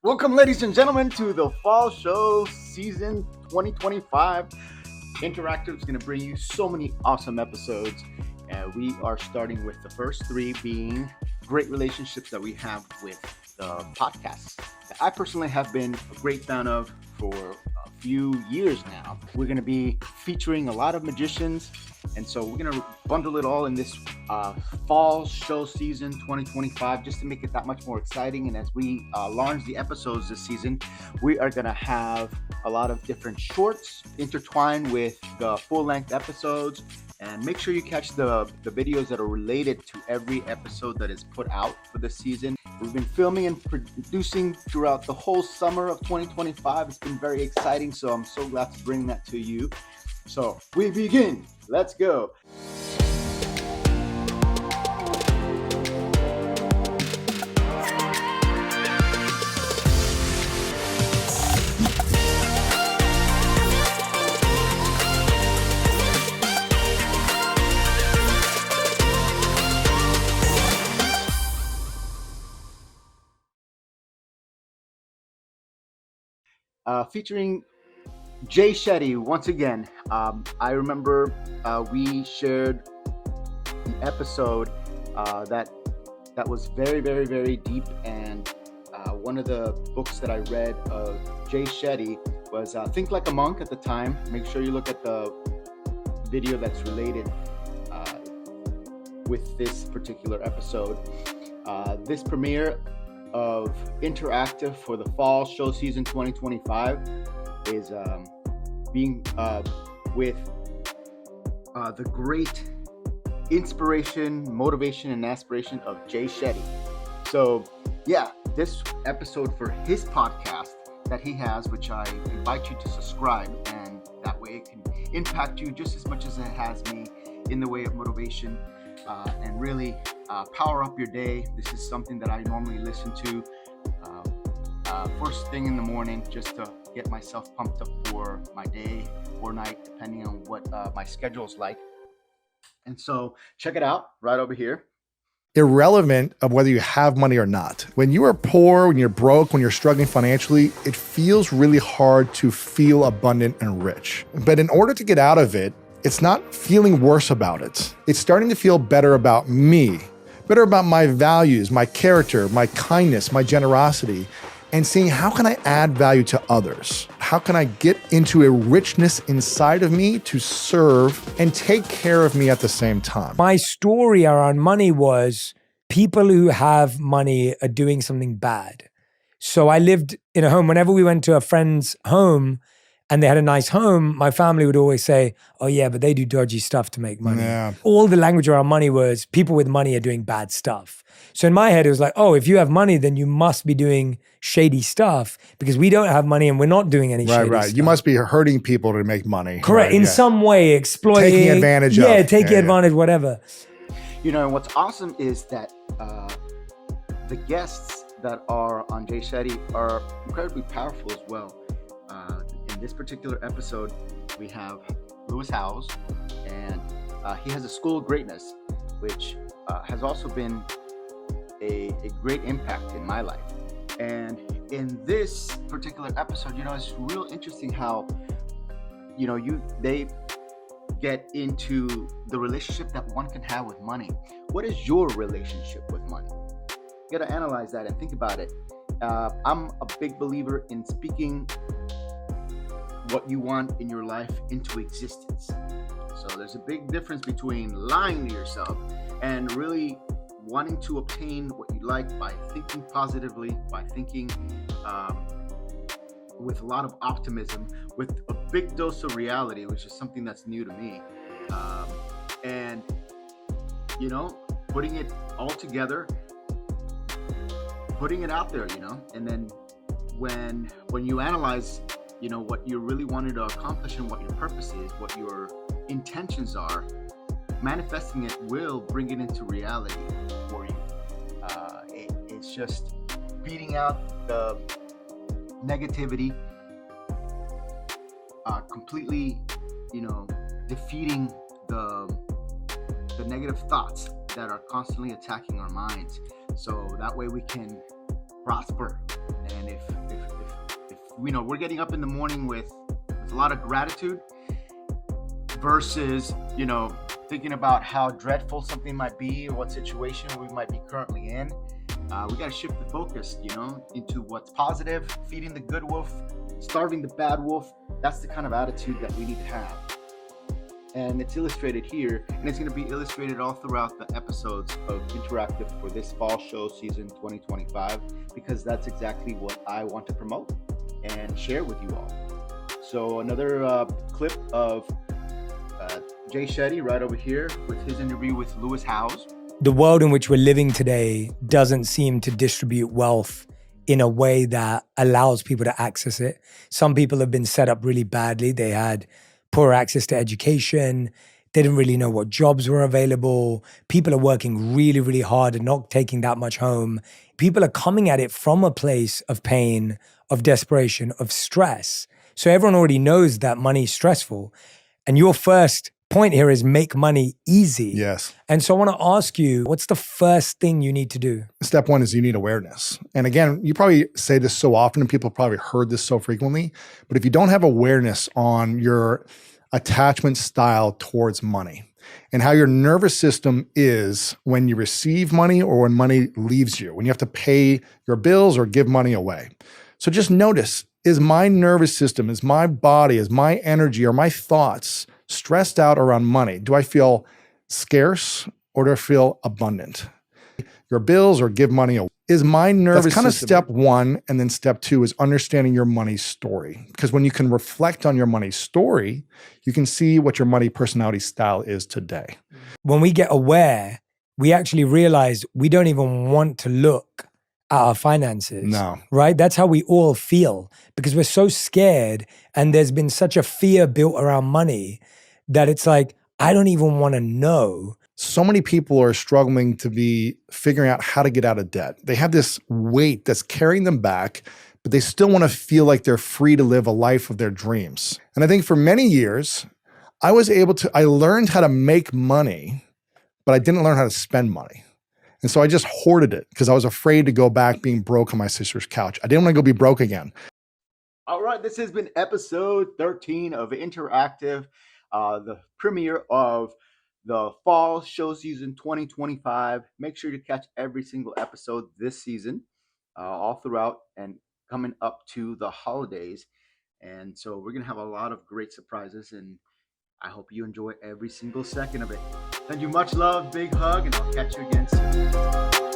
Welcome, ladies and gentlemen, to the Fall Show Season 2025. Interactive is going to bring you so many awesome episodes. We are starting with the first three being great relationships that we have with the podcasts that I personally have been a great fan of for a few years now. We're going to be featuring a lot of magicians, and so we're going to bundle it all in this fall show season 2025 just to make it that much more exciting. And as we launch the episodes this season, we are going to have a lot of different shorts intertwined with the full-length episodes. And make sure you catch the videos that are related to every episode that is put out for this season. We've been filming and producing throughout the whole summer of 2025. It's been very exciting, so I'm so glad to bring that to you. So we begin. Let's go. Featuring Jay Shetty once again. I remember we shared an episode that was very, very, very deep, and one of the books that I read of Jay Shetty was Think Like a Monk at the time. Make sure you look at the video that's related with this particular episode. This premiere of Interactive for the fall show season 2025 is being with the great inspiration, motivation, and aspiration of Jay Shetty. So yeah, this episode for his podcast that he has, which I invite you to subscribe, and that way it can impact you just as much as it has me in the way of motivation and really power up your day. This is something that I normally listen to first thing in the morning just to get myself pumped up for my day or night, depending on what my schedule is like. And so check it out right over here. Irrelevant of whether you have money or not. When you are poor, when you're broke, when you're struggling financially, it feels really hard to feel abundant and rich. But in order to get out of it, it's not feeling worse about it. It's starting to feel better about me, better about my values, my character, my kindness, my generosity, and seeing how can I add value to others? How can I get into a richness inside of me to serve and take care of me at the same time? My story around money was people who have money are doing something bad. So I lived in a home. Whenever we went to a friend's home and they had a nice home, my family would always say, oh yeah, but they do dodgy stuff to make money. Yeah. All the language around money was people with money are doing bad stuff. So in my head, it was like, oh, if you have money, then you must be doing shady stuff because we don't have money and we're not doing any shady stuff. You must be hurting people to make money. Correct. Right, in some way, exploiting. Taking advantage of. Yeah, taking advantage, whatever. You know, and what's awesome is that the guests that are on Jay Shetty are incredibly powerful as well. In this particular episode, we have Lewis Howes, and he has a School of Greatness, which has also been a great impact in my life. And in this particular episode, you know, it's real interesting how, you know, they get into the relationship that one can have with money. What is your relationship with money? You got to analyze that and think about it. I'm a big believer in speaking what you want in your life into existence. So there's a big difference between lying to yourself and really wanting to obtain what you like by thinking positively, by thinking with a lot of optimism, with a big dose of reality, which is something that's new to me. And, you know, putting it all together, putting it out there, you know, and then when you analyze, you know, what you really wanted to accomplish and what your purpose is, what your intentions are, manifesting it will bring it into reality for you. It's just beating out the negativity, completely, you know, defeating the negative thoughts that are constantly attacking our minds. So that way we can prosper And if you know, we're getting up in the morning with a lot of gratitude versus, you know, thinking about how dreadful something might be or what situation we might be currently in, we got to shift the focus, you know, into what's positive, feeding the good wolf, starving the bad wolf. That's the kind of attitude that we need to have. And it's illustrated here, and it's going to be illustrated all throughout the episodes of Interactive for this fall show season 2025, because that's exactly what I want to promote and share with you all. So another clip of Jay Shetty right over here with his interview with Lewis Howes. The world in which we're living today doesn't seem to distribute wealth in a way that allows people to access it. Some people have been set up really badly. They had poor access to education. They didn't really know what jobs were available. People are working really, really hard and not taking that much home. People are coming at it from a place of pain, of desperation, of stress. So everyone already knows that money is stressful. And your first point here is make money easy. Yes. And so I want to ask you, what's the first thing you need to do? Step one is you need awareness. And again, you probably say this so often and people probably heard this so frequently, but if you don't have awareness on your attachment style towards money and how your nervous system is when you receive money or when money leaves you, when you have to pay your bills or give money away. So just notice, is my nervous system, is my body, is my energy, or my thoughts stressed out around money? Do I feel scarce or do I feel abundant? Your bills or give money away. Is my nervous system. That's kind of step one. And then step two is understanding your money story. Because when you can reflect on your money story, you can see what your money personality style is today. When we get aware, we actually realize we don't even want to look at our finances. No. Right? That's how we all feel because we're so scared and there's been such a fear built around money that it's like, I don't even want to know. So many people are struggling to be figuring out how to get out of debt. They have this weight that's carrying them back, but they still want to feel like they're free to live a life of their dreams. And I think for many years, I learned how to make money, but I didn't learn how to spend money. And so I just hoarded it because I was afraid to go back being broke on my sister's couch. I didn't want to go be broke again. All right, this has been episode 13 of Interactive, the premiere of the fall show season 2025. Make sure to catch every single episode this season, all throughout and coming up to the holidays. And so we're going to have a lot of great surprises, and I hope you enjoy every single second of it. Send you much love, big hug, and I'll catch you again soon.